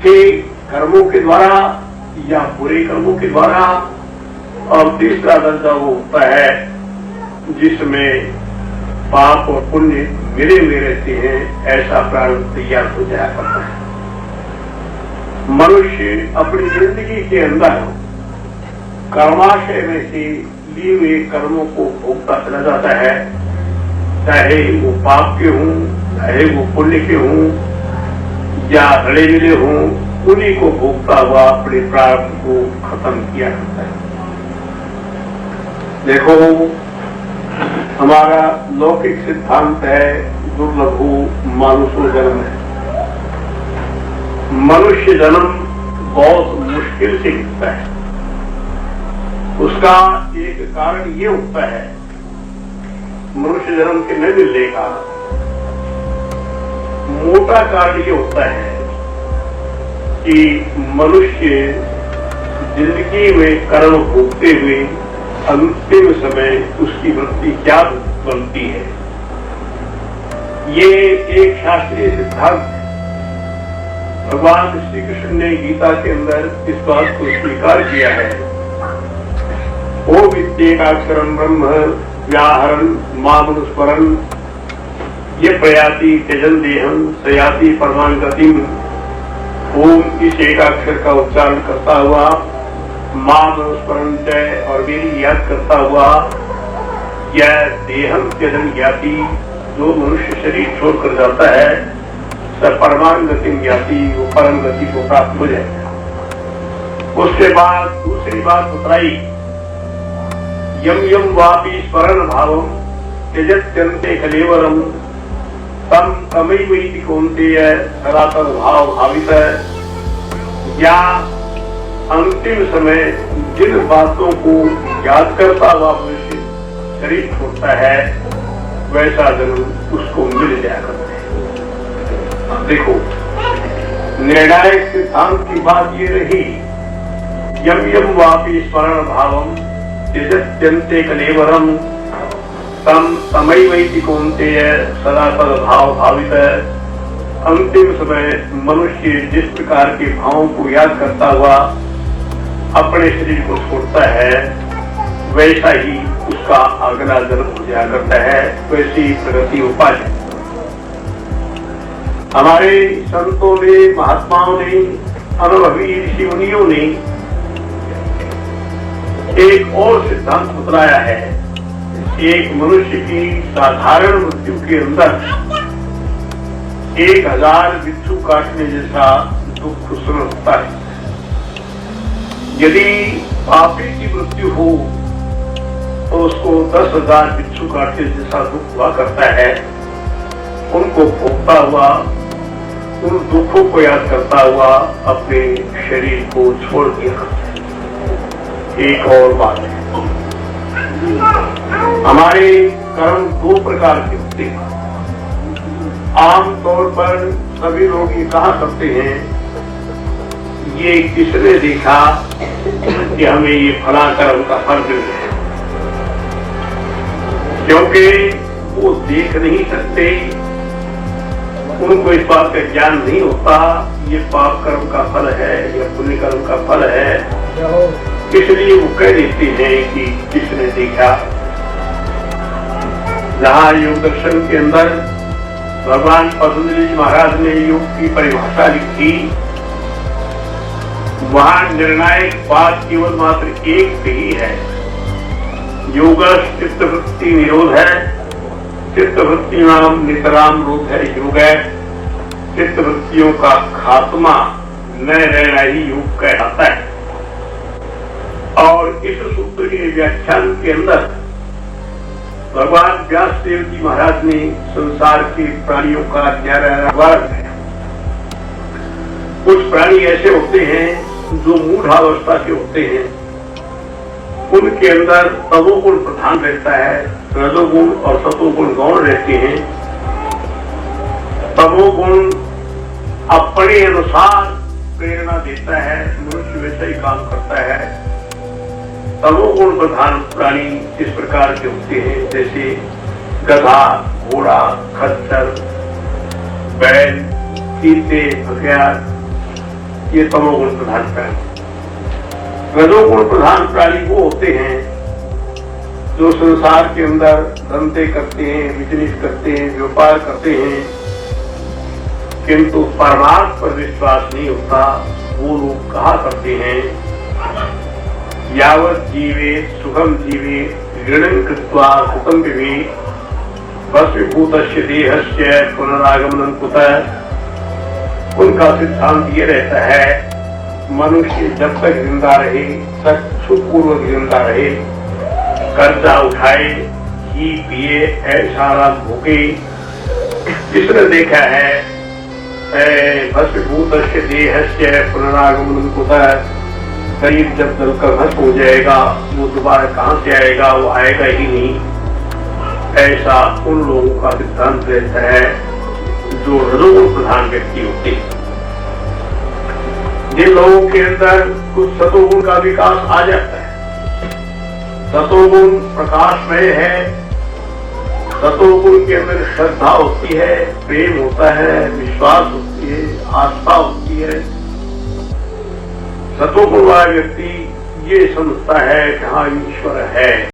अच्छे कर्मों के द्वारा या बुरे कर्मों के द्वारा, और तीसरा दर्जा वो होता है जिसमें पाप और पुण्य मिले हुए रहते हैं, ऐसा प्राण तैयार हो जाया करता है। मनुष्य अपनी जिंदगी के अंदर कर्माशय में से लिए हुए कर्मों को भोगता चला जाता है, चाहे वो पाप के हों, चाहे वो पुण्य के हों या रले मिले हों, उन्हीं को भोगता हुआ अपने प्रारब्ध को खत्म किया करता है। देखो, हमारा लौकिक सिद्धांत है दुर्लभो मानुषो जन्म है। मनुष्य जन्म बहुत मुश्किल से मिलता है। उसका एक कारण ये होता है मनुष्य जन्म के न मिलने का मोटा कारण ये होता है कि मनुष्य जिंदगी में कर्म भोगते हुए अंतिम समय उसकी वृत्ति क्या बनती है। ये एक शास्त्रीय सिद्धांत है। भगवान श्री कृष्ण ने गीता के अंदर इस बात को स्वीकार किया है। ओ विद्येकाक्षरम ब्रह्म व्याहरण मामनुस्मरण ये प्रयाति त्यजन देहम सयाति परमां गतिम। ओम इस एकाक्षर का उच्चारण करता हुआ मामनुस्मरण और मेरी याद करता हुआ यह देहम त्यजन ज्ञाति, जो मनुष्य शरीर छोड़कर जाता है स परमां गतिम ज्ञाति, वो परम गति को प्राप्त हो जाएगा। उसके बाद दूसरी बात बताई, यम यम वापी स्मरण भावम त्यजत्यन्ते कलेवरम तम तमैवैति कौन्तेय सदा तद्भाव भावित। या अंतिम समय जिन बातों को याद करता हुआ मनुष्य शरीर छोड़ता है, वैसा जन्म उसको मिल जाया करता है। देखो, निर्णायक सिद्धांत की बात ये रही, यम यम वापी स्मरण भावम त्यजत्यन्ते कलेवरम तम तमैवैति कौन्तेय सदा तद्भाव भावित। अंतिम समय मनुष्य जिस प्रकार के भावों को याद करता हुआ अपने शरीर को छोड़ता है, वैसा ही उसका अगला जन्म हो जाया करता है, वैसी प्रगति हो पाए। हमारे संतों ने, महात्माओं ने, अनुभवी ऋषि मुनियों ने एक और सिद्धांत बतलाया है। एक मनुष्य की साधारण मृत्यु के अंदर 1000 बिच्छू काटने जैसा दुख सुन होता है। यदि पापी की मृत्यु हो तो उसको 10,000 बिच्छू काटने जैसा दुख हुआ करता है। उनको भोगता हुआ, उन दुखों को याद करता हुआ अपने शरीर को छोड़ दिया करता है। एक और बात है, हमारे कर्म 2 प्रकार के होते हैं। आमतौर पर सभी लोग ये कहा करते हैं, ये किसने देखा कि हमें ये फला कर्म का फल मिल रहा है, क्योंकि वो देख नहीं सकते, उनको इस बात का ज्ञान नहीं होता ये पाप कर्म का फल है या पुण्य कर्म का फल है, इसलिए वो कह देते हैं कि किसने देखा। जहाँ योग दर्शन के अंदर भगवान पतंजलि महाराज ने योग की परिभाषा लिखी, वहां निर्णायक बात केवल मात्र एक ही है, योग चित्तवृत्ति निरोध है। चित्तवृत्ति नाम नितराम रूप है योग है। चित्तवृत्तियों का खात्मा न रहना ही योग कहलाता है। और इस सूत्र के व्याख्यान के अंदर भगवान व्यासदेव जी महाराज ने संसार के प्राणियों का 11 वर्ग है। कुछ प्राणी ऐसे होते हैं जो मूढ़ावस्था के होते हैं, उनके अंदर तमोगुण प्रधान रहता है, रजोगुण और सतोगुण गौण रहते हैं। तमोगुण अपने अनुसार प्रेरणा देता है, मनुष्य वैसा ही काम करता है। तमोगुण प्रधान प्राणी इस प्रकार के होते हैं जैसे गधा, घोड़ा, खच्चर, बैल, चीते, बघियार, ये तमोगुण प्रधान प्राणी। रजोगुण प्रधान प्राणी वो होते हैं जो संसार के अंदर धंधे करते हैं, बिजनेस करते हैं, व्यापार करते हैं, किंतु परमात्मा पर विश्वास नहीं होता। वो लोग कहा करते हैं यावत जीवे सुखम जीवे ऋणं कृत्वा सुखम विवे वस्विभूतस्य देहस्य पुनरागमनं कुतः। उनका सिद्धांत ये रहता है मनुष्य जब तक जिंदा रहे, तक सुखपूर्वक जिंदा रहे, कर्जा उठाए, घी पिए, ऐसा रात भूखे। जिसने देखा है भस्मीभूतस्य देहस्य पुनरागमनं कुतः, शरीर जब जलकर भस्म हो जाएगा वो दोबारा कहां से आएगा, वो आएगा ही नहीं। ऐसा उन लोगों का सिद्धांत रहता है जो रजोगुण प्रधान व्यक्ति होते हैं। जिन लोगों के अंदर कुछ सतोगुण का विकास आ जाता है, सतोगुण प्रकाशमय है, सतोगुण के अंदर श्रद्धा होती है, प्रेम होता है, विश्वास होती है, आस्था होती है। सतोगुण वाला व्यक्ति ये समझता है कि हाँ ईश्वर है।